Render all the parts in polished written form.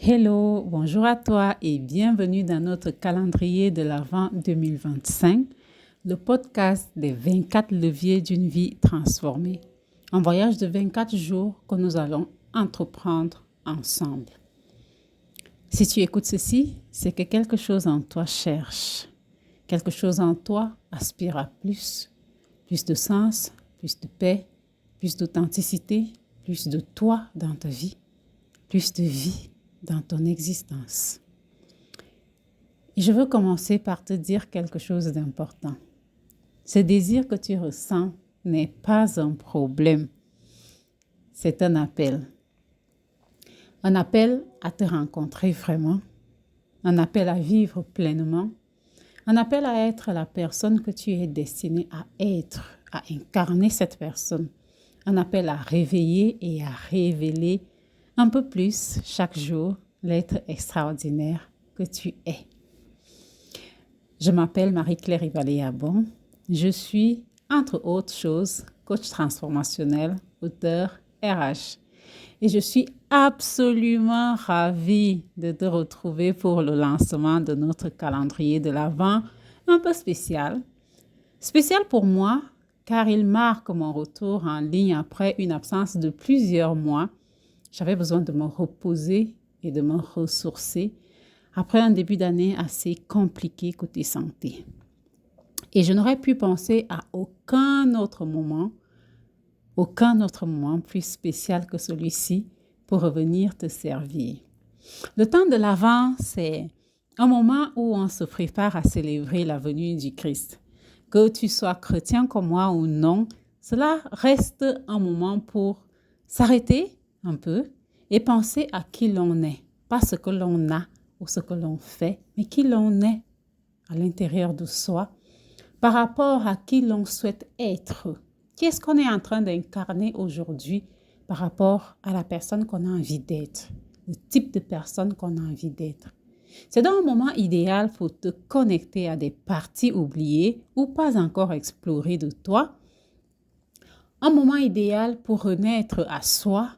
Hello, bonjour à toi et bienvenue dans notre calendrier de l'Avent 2025, le podcast des 24 leviers d'une vie transformée. Un voyage de 24 jours que nous allons entreprendre ensemble. Si tu écoutes ceci, c'est que quelque chose en toi cherche. Quelque chose en toi aspire à plus de sens, plus de paix, plus d'authenticité, plus de toi dans ta vie, plus de vie dans ton existence. Et je veux commencer par te dire quelque chose d'important. Ce désir que tu ressens n'est pas un problème. C'est un appel. Un appel à te rencontrer vraiment. Un appel à vivre pleinement. Un appel à être la personne que tu es destinée à être, à incarner cette personne. Un appel à réveiller et à révéler un peu plus chaque jour l'être extraordinaire que tu es. Je m'appelle Marie-Claire Rivalet-Abon. Je suis, entre autres choses, coach transformationnel, auteur RH. Et je suis absolument ravie de te retrouver pour le lancement de notre calendrier de l'Avent un peu spécial. Spécial pour moi, car il marque mon retour en ligne après une absence de plusieurs mois. J'avais besoin de me reposer et de me ressourcer après un début d'année assez compliqué côté santé. Et je n'aurais pu penser à aucun autre moment plus spécial que celui-ci pour revenir te servir. Le temps de l'Avent, c'est un moment où on se prépare à célébrer la venue du Christ. Que tu sois chrétien comme moi ou non, cela reste un moment pour s'arrêter un peu et penser à qui l'on est. Pas ce que l'on a ou ce que l'on fait, mais qui l'on est à l'intérieur de soi par rapport à qui l'on souhaite être. Qu'est-ce qu'on est en train d'incarner aujourd'hui par rapport à la personne qu'on a envie d'être, le type de personne qu'on a envie d'être. C'est donc un moment idéal pour te connecter à des parties oubliées ou pas encore explorées de toi. Un moment idéal pour renaître à soi,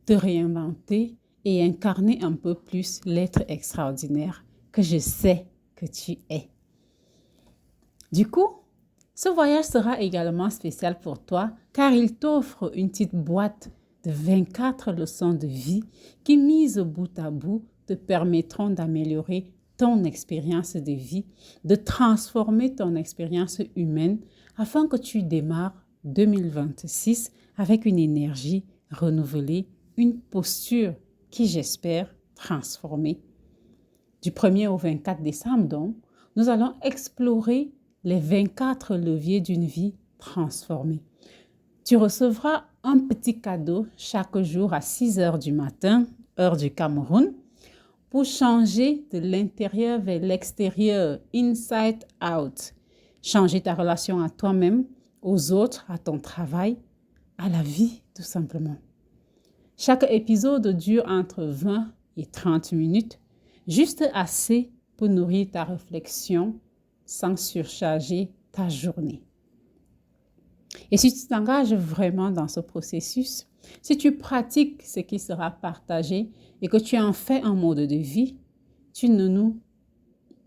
te réinventer et incarner un peu plus l'être extraordinaire que je sais que tu es. Du coup, ce voyage sera également spécial pour toi car il t'offre une petite boîte de 24 leçons de vie qui, mises bout à bout, te permettront d'améliorer ton expérience de vie, de transformer ton expérience humaine afin que tu démarres 2026 avec une énergie renouvelée, une posture qui, j'espère, transformée. Du 1er au 24 décembre, donc, nous allons explorer les 24 leviers d'une vie transformée. Tu recevras un petit cadeau chaque jour à 6 heures du matin, heure du Cameroun, pour changer de l'intérieur vers l'extérieur, inside out. Changer ta relation à toi-même, aux autres, à ton travail, à la vie, tout simplement. Chaque épisode dure entre 20 et 30 minutes, juste assez pour nourrir ta réflexion sans surcharger ta journée. Et si tu t'engages vraiment dans ce processus, si tu pratiques ce qui sera partagé et que tu en fais un mode de vie, tu ne nous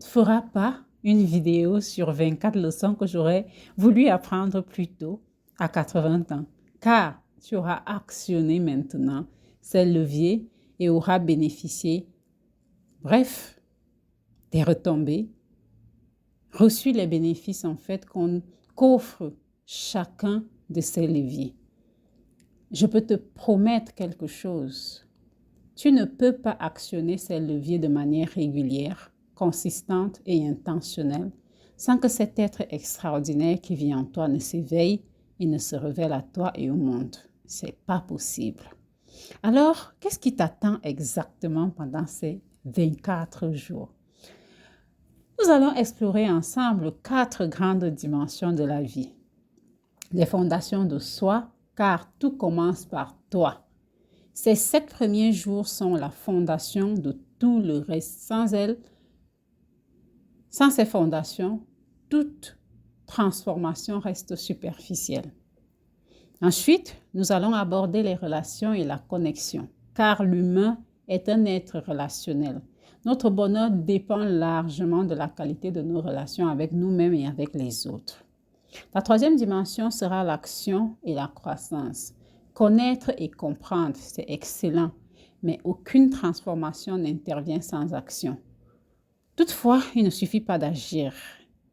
feras pas une vidéo sur 24 leçons que j'aurais voulu apprendre plus tôt à 80 ans, car tu auras actionné maintenant ces leviers et auras bénéficié, bref, des retombées, reçu les bénéfices en fait qu'offre chacun de ces leviers. Je peux te promettre quelque chose. Tu ne peux pas actionner ces leviers de manière régulière, consistante et intentionnelle sans que cet être extraordinaire qui vit en toi ne s'éveille et ne se révèle à toi et au monde. C'est pas possible. Alors, qu'est-ce qui t'attend exactement pendant ces 24 jours? Nous allons explorer ensemble 4 grandes dimensions de la vie. Les fondations de soi, car tout commence par toi. Ces 7 premiers jours sont la fondation de tout le reste. Sans elles, sans ces fondations, toute transformation reste superficielle. Ensuite, nous allons aborder les relations et la connexion, car l'humain est un être relationnel. Notre bonheur dépend largement de la qualité de nos relations avec nous-mêmes et avec les autres. La troisième dimension sera l'action et la croissance. Connaître et comprendre, c'est excellent, mais aucune transformation n'intervient sans action. Toutefois, il ne suffit pas d'agir.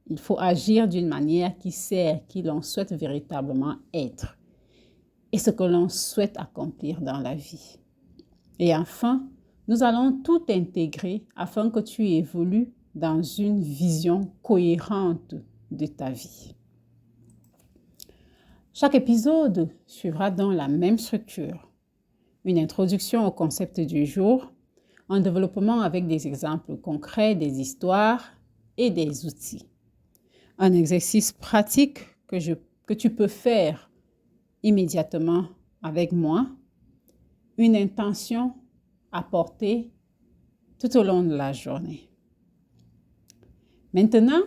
Il faut agir d'une manière qui sert qui l'on souhaite véritablement être et ce que l'on souhaite accomplir dans la vie. Et enfin, nous allons tout intégrer afin que tu évolues dans une vision cohérente de ta vie. Chaque épisode suivra donc la même structure. Une introduction au concept du jour, un développement avec des exemples concrets, des histoires et des outils. Un exercice pratique que tu peux faire immédiatement avec moi. Une intention à porter tout au long de la journée. Maintenant,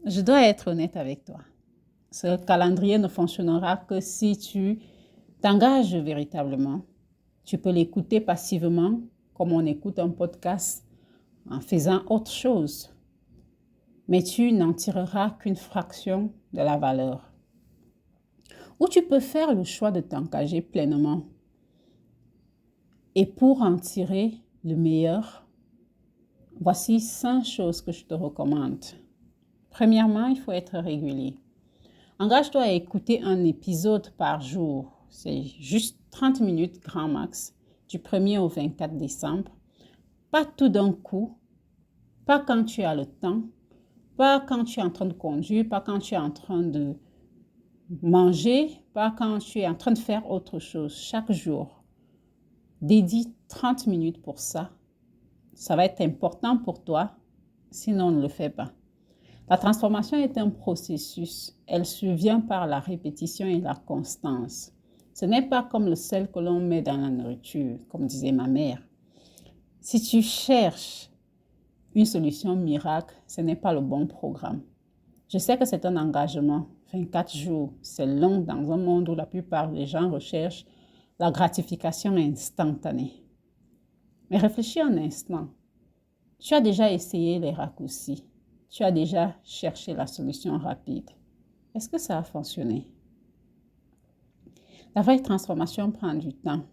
je dois être honnête avec toi. Ce calendrier ne fonctionnera que si tu t'engages véritablement. Tu peux l'écouter passivement, comme on écoute un podcast, en faisant autre chose. Mais tu n'en tireras qu'une fraction de la valeur. Ou tu peux faire le choix de t'engager pleinement. Et pour en tirer le meilleur, voici 5 choses que je te recommande. Premièrement, il faut être régulier. Engage-toi à écouter un épisode par jour. C'est juste 30 minutes grand max, du 1er au 24 décembre. Pas tout d'un coup, pas quand tu as le temps, pas quand tu es en train de conduire, pas quand tu es en train de manger, pas quand tu es en train de faire autre chose. Chaque jour, dédie 30 minutes pour ça. Ça va être important pour toi, sinon ne le fais pas. La transformation est un processus. Elle survient par la répétition et la constance. Ce n'est pas comme le sel que l'on met dans la nourriture, comme disait ma mère. Si tu cherches une solution miracle, ce n'est pas le bon programme. Je sais que c'est un engagement. 24 jours, c'est long dans un monde où la plupart des gens recherchent la gratification instantanée. Mais réfléchis un instant. Tu as déjà essayé les raccourcis. Tu as déjà cherché la solution rapide. Est-ce que ça a fonctionné? La vraie transformation prend du temps,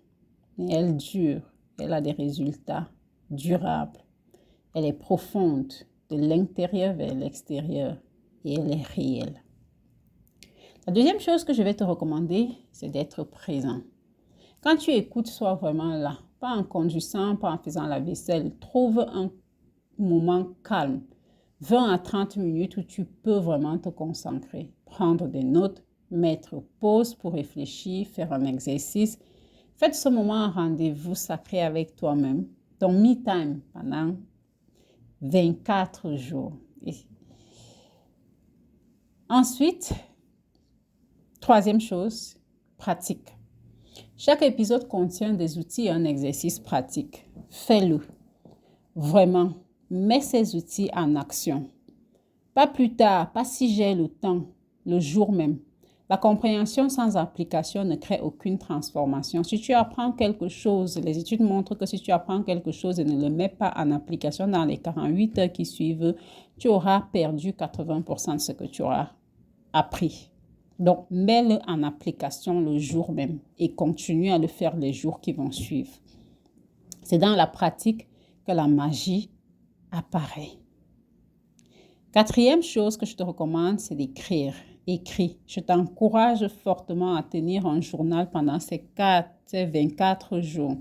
mais elle dure. Elle a des résultats durables. Elle est profonde, de l'intérieur vers l'extérieur, et elle est réelle. La deuxième chose que je vais te recommander, c'est d'être présent. Quand tu écoutes, sois vraiment là. Pas en conduisant, pas en faisant la vaisselle. Trouve un moment calme. 20 à 30 minutes où tu peux vraiment te concentrer. Prendre des notes, mettre pause pour réfléchir, faire un exercice. Faites ce moment un rendez-vous sacré avec toi-même. Ton me-time pendant 24 jours. Ensuite, troisième chose, pratique. Chaque épisode contient des outils et un exercice pratique. Fais-le. Vraiment, mets ces outils en action. Pas plus tard, pas si j'ai le temps, le jour même. La compréhension sans application ne crée aucune transformation. Si tu apprends quelque chose, les études montrent que si tu apprends quelque chose et ne le mets pas en application dans les 48 heures qui suivent, tu auras perdu 80% de ce que tu auras appris. Donc, mets-le en application le jour même et continue à le faire les jours qui vont suivre. C'est dans la pratique que la magie apparaît. Quatrième chose que je te recommande, c'est d'écrire. Écris. Je t'encourage fortement à tenir un journal pendant ces 24 jours.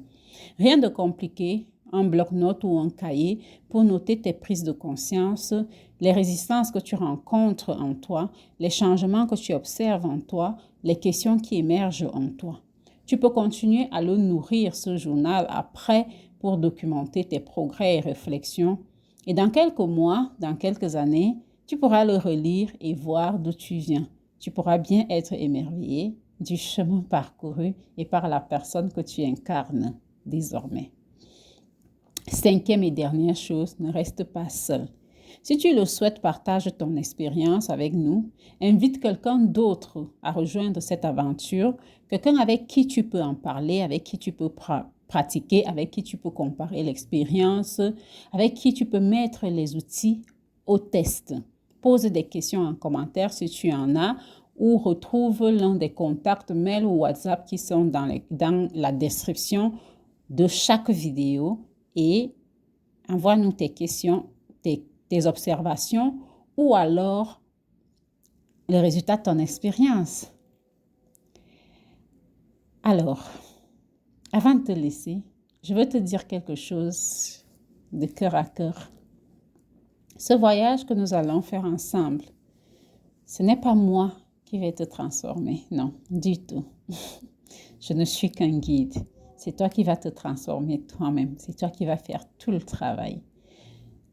Rien de compliqué, un bloc-notes ou un cahier pour noter tes prises de conscience, les résistances que tu rencontres en toi, les changements que tu observes en toi, les questions qui émergent en toi. Tu peux continuer à le nourrir, ce journal, après pour documenter tes progrès et réflexions. Et dans quelques mois, dans quelques années, tu pourras le relire et voir d'où tu viens. Tu pourras bien être émerveillé du chemin parcouru et par la personne que tu incarnes désormais. Cinquième et dernière chose, ne reste pas seul. Si tu le souhaites, partage ton expérience avec nous. Invite quelqu'un d'autre à rejoindre cette aventure, quelqu'un avec qui tu peux en parler, avec qui tu peux pratiquer, avec qui tu peux comparer l'expérience, avec qui tu peux mettre les outils au test. Pose des questions en commentaire si tu en as ou retrouve l'un des contacts mail ou WhatsApp qui sont dans la description de chaque vidéo et envoie-nous tes questions, tes observations ou alors les résultats de ton expérience. Alors, avant de te laisser, je veux te dire quelque chose de cœur à cœur. Ce voyage que nous allons faire ensemble, ce n'est pas moi qui vais te transformer, non, du tout. Je ne suis qu'un guide. C'est toi qui vas te transformer toi-même. C'est toi qui vas faire tout le travail.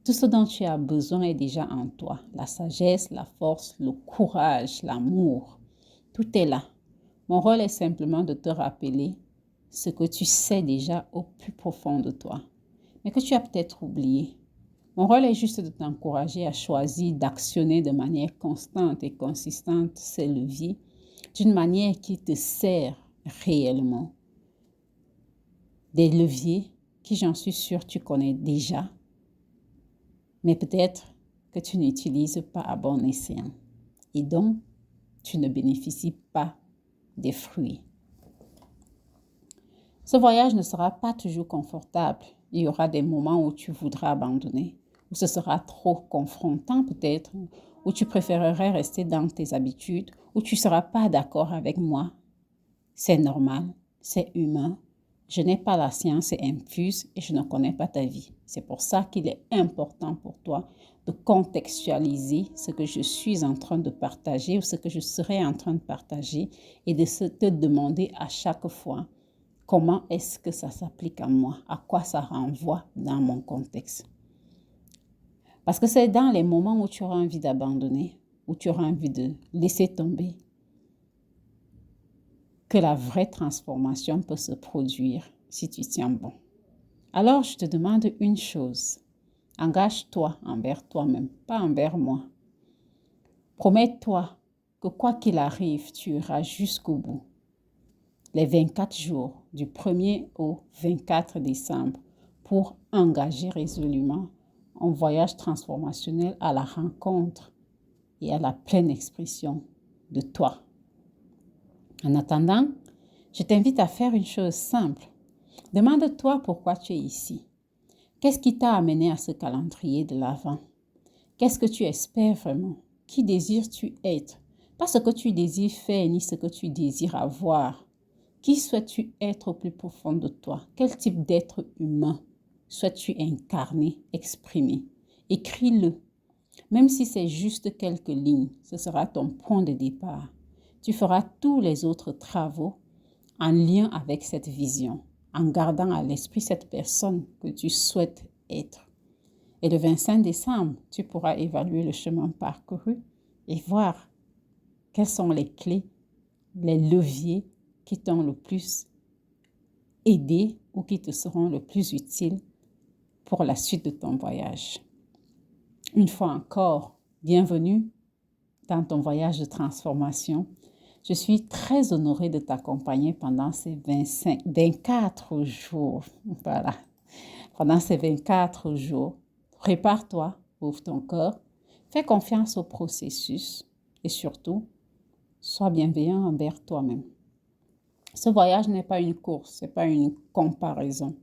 Tout ce dont tu as besoin est déjà en toi. La sagesse, la force, le courage, l'amour, tout est là. Mon rôle est simplement de te rappeler ce que tu sais déjà au plus profond de toi, mais que tu as peut-être oublié. Mon rôle est juste de t'encourager à choisir d'actionner de manière constante et consistante ces leviers d'une manière qui te sert réellement. Des leviers qui, j'en suis sûre, tu connais déjà, mais peut-être que tu n'utilises pas à bon escient et donc tu ne bénéficies pas des fruits. Ce voyage ne sera pas toujours confortable. Il y aura des moments où tu voudras abandonner, où ce sera trop confrontant peut-être, où tu préférerais rester dans tes habitudes, où tu ne seras pas d'accord avec moi. C'est normal, c'est humain. Je n'ai pas la science infuse et je ne connais pas ta vie. C'est pour ça qu'il est important pour toi de contextualiser ce que je suis en train de partager ou ce que je serai en train de partager et de te demander à chaque fois comment est-ce que ça s'applique à moi, à quoi ça renvoie dans mon contexte. Parce que c'est dans les moments où tu auras envie d'abandonner, où tu auras envie de laisser tomber, que la vraie transformation peut se produire si tu tiens bon. Alors, je te demande une chose. Engage-toi envers toi-même, pas envers moi. Promets-toi que quoi qu'il arrive, tu iras jusqu'au bout. Les 24 jours du 1er au 24 décembre pour engager résolument un voyage transformationnel à la rencontre et à la pleine expression de toi. En attendant, je t'invite à faire une chose simple. Demande-toi pourquoi tu es ici. Qu'est-ce qui t'a amené à ce calendrier de l'Avent? Qu'est-ce que tu espères vraiment? Qui désires-tu être? Pas ce que tu désires faire ni ce que tu désires avoir. Qui souhaites-tu être au plus profond de toi? Quel type d'être humain souhaites-tu incarner, exprimer? Écris-le. Même si c'est juste quelques lignes, ce sera ton point de départ. Tu feras tous les autres travaux en lien avec cette vision, en gardant à l'esprit cette personne que tu souhaites être. Et le 25 décembre, tu pourras évaluer le chemin parcouru et voir quelles sont les clés, les leviers qui t'ont le plus aidé ou qui te seront le plus utiles pour la suite de ton voyage. Une fois encore, bienvenue dans ton voyage de transformation. Je suis très honorée de t'accompagner pendant ces 24 jours. Voilà. Pendant ces 24 jours, prépare-toi, ouvre ton cœur, fais confiance au processus et surtout, sois bienveillant envers toi-même. Ce voyage n'est pas une course, ce n'est pas une comparaison.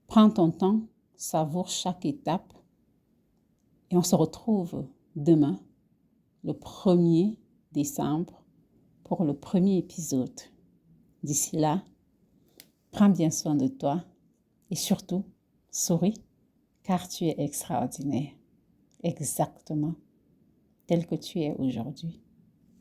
Prends ton temps, savoure chaque étape et on se retrouve demain, le 1er décembre, pour le premier épisode. D'ici là, prends bien soin de toi et surtout, souris car tu es extraordinaire, exactement tel que tu es aujourd'hui.